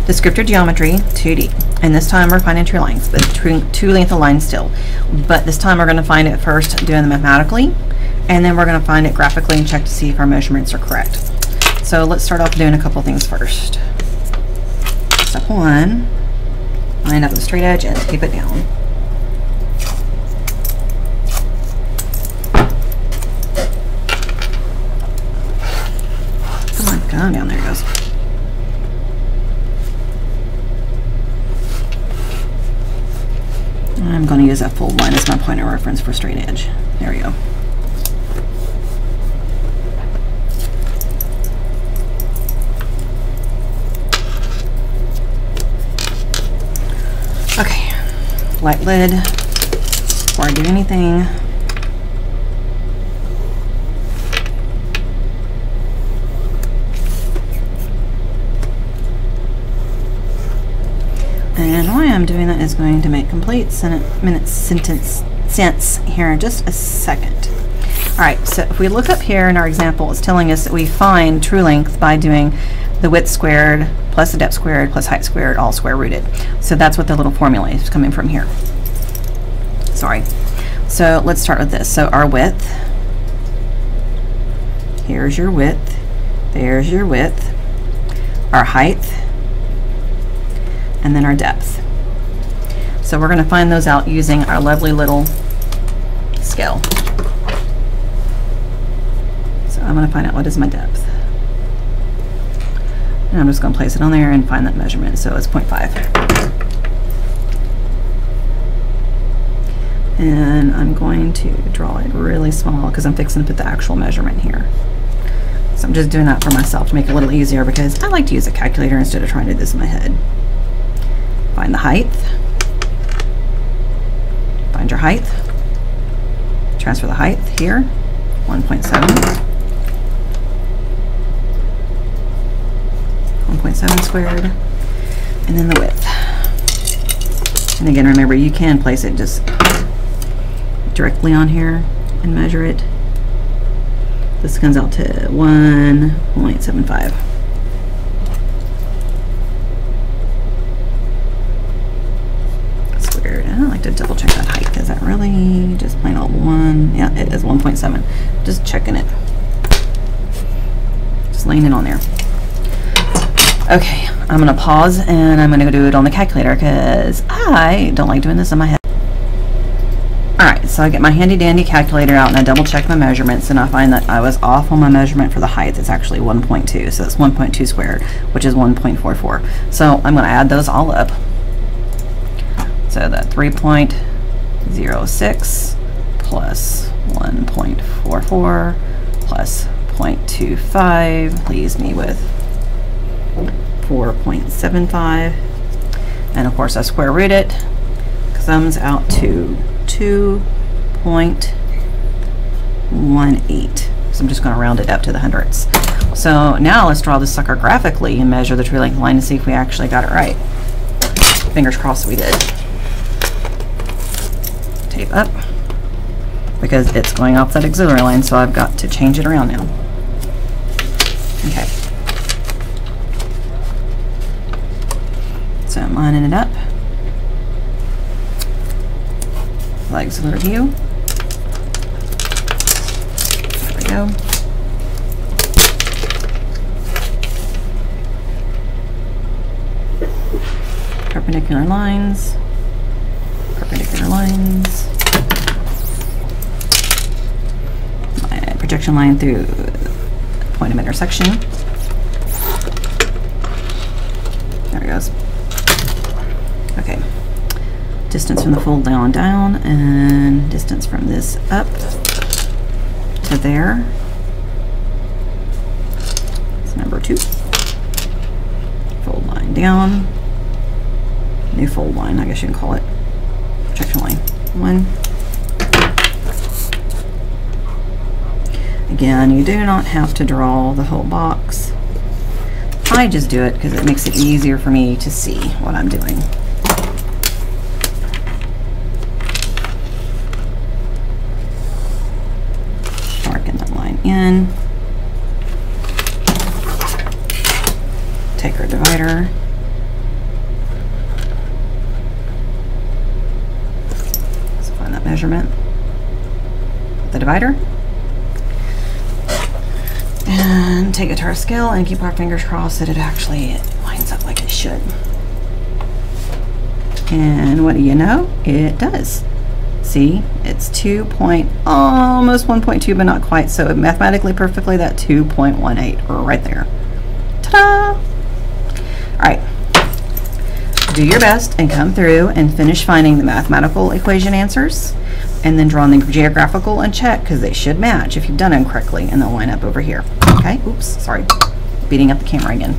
Descriptor geometry 2D, and this time we're finding true lengths, but two length of line still. But this time we're going to find it first doing them mathematically, and then we're going to find it graphically and check to see if our measurements are correct. So let's start off doing a couple things first. Step 1, line up the straight edge and tape it down. Come on, come down, there it goes. I'm going to use that fold line as my point of reference for straight edge. There we go. Okay, light lid before I do anything. And why I'm doing that is going to make complete sentence sense here in just a second. Alright, so if we look up here in our example, it's telling us that we find true length by doing the width squared plus the depth squared plus height squared, all square rooted. So that's what the little formula is coming from here. Sorry. So let's start with this. So our width, here's your width, there's your width, our height, and then our depth. So we're going to find those out using our lovely little scale. So I'm going to find out what is my depth. And I'm just going to place it on there and find that measurement. So it's 0.5. And I'm going to draw it really small because I'm fixing to put the actual measurement here. So I'm just doing that for myself to make it a little easier because I like to use a calculator instead of trying to do this in my head. Find the height. Find your height. Transfer the height here, 1.7. 1.7 squared, and then the width. And again, remember, you can place it just directly on here and measure it. This comes out to 1.75. Squared. And I like to double check that height. Is that really just plain old 1? Yeah, it is 1.7. Just checking it. Just laying it on there. Okay, I'm going to pause and I'm going to go do it on the calculator because I don't like doing this in my head. Alright, so I get my handy dandy calculator out and I double check my measurements and I find that I was off on my measurement for the height. It's actually 1.2, so it's 1.2 squared, which is 1.44. So I'm going to add those all up. So that 3.06 plus 1.44 plus 0.25 leaves me with 4.75, and of course I square root it, comes out to 2.18. So I'm just going to round it up to the hundredths. So now let's draw this sucker graphically and measure the true length line to see if we actually got it right. Fingers crossed we did. Tape up because it's going off that auxiliary line, so I've got to change it around now. Okay. So I'm lining it up. Auxiliary view. There we go. Perpendicular lines. Perpendicular lines. My projection line through point of intersection. There it goes. Okay. Distance from the fold down, and distance from this up to there. It's number 2. Fold line down. New fold line, I guess you can call it. Projection line 1. Again, you do not have to draw the whole box. I just do it because it makes it easier for me to see what I'm doing. Marking that line in. Take our divider, measurement, the divider, and take it to our scale and keep our fingers crossed that it actually lines up like it should. And what do you know? It does. See, it's almost 1.2, but not quite. So mathematically perfectly, that 2.18 right there. Ta-da! All right. Do your best and come through and finish finding the mathematical equation answers, and then draw on the geographical and check, because they should match if you've done them correctly, and they'll line up over here. Okay? Oops, sorry. Beating up the camera again.